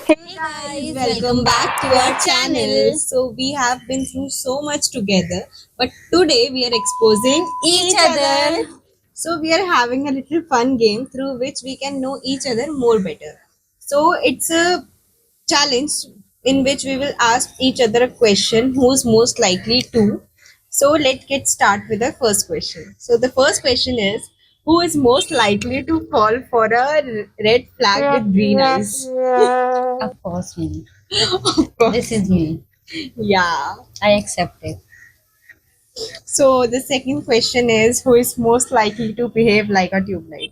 Hey guys, welcome back to our channel. So we have been through so much together, but today we are exposing each other. So we are having a little fun game through which we can know each other more better. So it's a challenge in which we will ask each other a question who's most likely to. So let's get start with the first question. So the first question is, who is most likely to fall for a red flag with green eyes? Of course, me. Of course. This is me. Yeah. I accept it. So the second question is, who is most likely to behave like a tube light?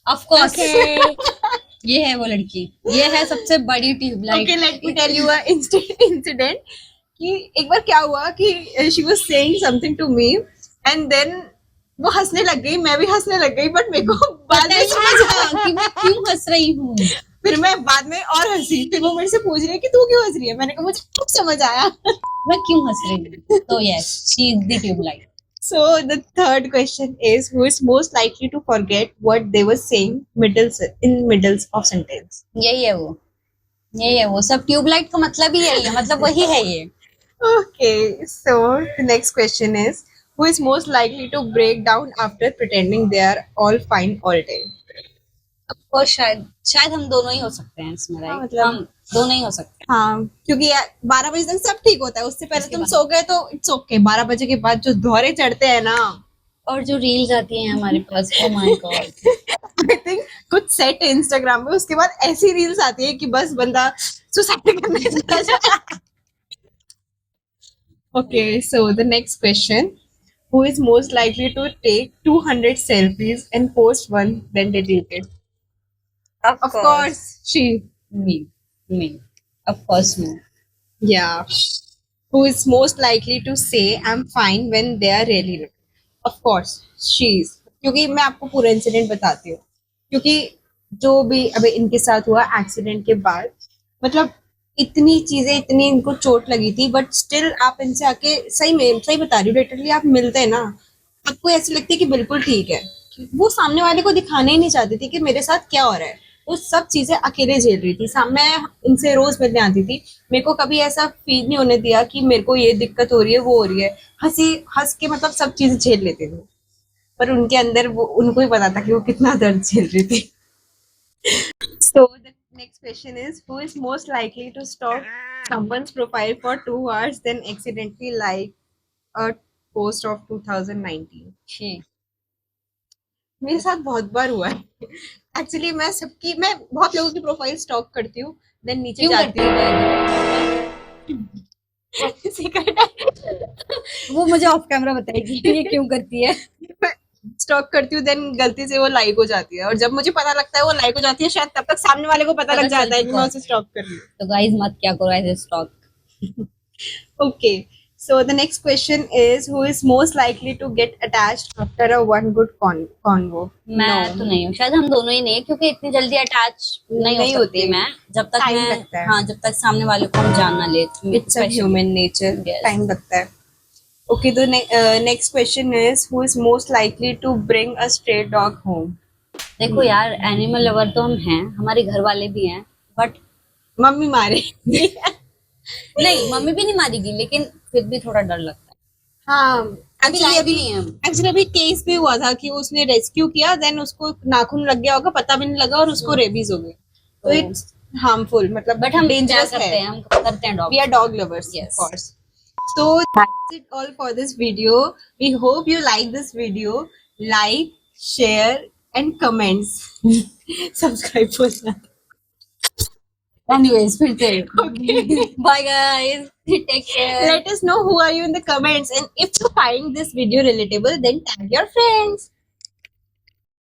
Of course. ये है वो लड़की. ये है सबसे बड़ी tubelight. Okay, let me tell you a incident. कि एक बार क्या हुआ कि she was saying something to me and then वो हंसने लग गई, मैं भी हंसने लग गई, बट मेरे को बाद में समझ आया कि मैं क्यों हंस रही हूँ. फिर मैं बाद में और हंसी, फिर वो मेरे से पूछ रही है कि तू क्यों हंस रही है. मैंने कहा मुझे खूब समझ आया. मैं क्यों हंस रही हूँ. तो yes, she is the tubelight. So the third question is, who is most likely to forget what they were saying middles of sentence? यही है वो सब ट्यूबलाइट का मतलब ही यही है. मतलब वही है ये. Okay, so the next question is, who is most likely to break down after pretending they are all fine all day? और शायद हम दोनों ही हो सकते हैं इसमें. हाँ, राइट, मतलब हम दोनों ही हो सकते हैं. हाँ, क्योंकि 12 बजे तक सब ठीक होता है, उससे पहले तुम सो गए तो इट्स ओके. 12 बजे के बाद जो दौरे चढ़ते हैं ना, और जो रील्स आती हैं हमारे पास, oh my god. I think कुछ सेट है इंस्टाग्राम पे, उसके बाद ऐसी रील्स आती है कि बस बंदा सुसाइड करने चला जाए. Okay, so the next question, who is most likely to take 200 selfies and post one then delete it? Of course, she. me. Of course, me. Yeah. Who is most likely to say I'm fine when they are really not? Of course, she is. क्योंकि मैं आपको पूरा incident बताती हूँ. क्योंकि जो भी अभी इनके साथ हुआ एक्सीडेंट के बाद, मतलब इतनी चीजें, इतनी इनको चोट लगी थी, बट स्टिल आप इनसे आके सही बता रही हूँ, लिटरली आप मिलते हैं ना, आपको ऐसी लगती है कि बिल्कुल ठीक है. वो सामने वाले को दिखाने ही नहीं चाहती थी कि मेरे साथ क्या हो रहा है. वो सब चीजें अकेले झेल रही थी. मैं इनसे रोज मिलने आती थी, मेरे को कभी ऐसा फील नहीं होने दिया कि मेरे को ये दिक्कत हो रही है, वो हो रही है. हंस के मतलब सब चीजें झेल लेते थे, पर उनके अंदर वो उनको ही पता था कि वो कितना दर्द झेल रही थी. So the next question is, who is most likely to stalk someone's profile for 2 hours then accidentally like a post of 2019? She. मेरे साथ बहुत बार हुआ है. एक्चुअली मैं बहुत लोगों की प्रोफाइल स्टॉक करती हूँ, देन नीचे क्यों जाती करती हूँ. Secret है. वो मुझे ऑफ कैमरा बताएगी ये क्यों करती है. स्टॉक करती हूँ, देन गलती से वो लाइक हो जाती है, और जब मुझे पता लगता है वो लाइक हो जाती है, शायद तब तक सामने वाले को पता लग जाता है कि मैं उसे स्टॉक कर रही हूँ. तो गाइस मत क्या करो ऐसे stock. Okay, so the next question is, who is most likely to get attached after a one good convo? मैं तो नहीं हूँ, शायद हम दोनों ही नहीं, क्योंकि इतनी जल्दी अटैच नहीं हो सकती मैं, जब तक Time मैं लगता है. हाँ जब तक सामने वाले को हम जान ना ले. It's a human nature. Yes. Time लगता है. Okay, the next question is, who is most likely to bring a stray dog home? देखो यार, एनिमल लवर तो हम हैं, हमारे घर वाले भी हैं, बट मम्मी मारे. नहीं, मम्मी भी नहीं मारेगी, लेकिन फिर भी थोड़ा डर लगता है. हाँ, एक्चुअली अभी केस भी हुआ था कि उसने रेस्क्यू किया, देन उसको नाखून लग गया होगा, पता भी नहीं लगा, और उसको रेबीज हो गई. तो इट्स हार्मफुल, मतलब बट हम डेंजरस करते हैं, हम करते हैं dog. We are dog lovers, Yes. of course. So that's it all for this video. We hope you like this video. Like, share, and comments. Subscribe for that. Anyways, फिर से. Okay. Bye guys. Take care. Let us know who are you in the comments, and if you find this video relatable, then tag your friends.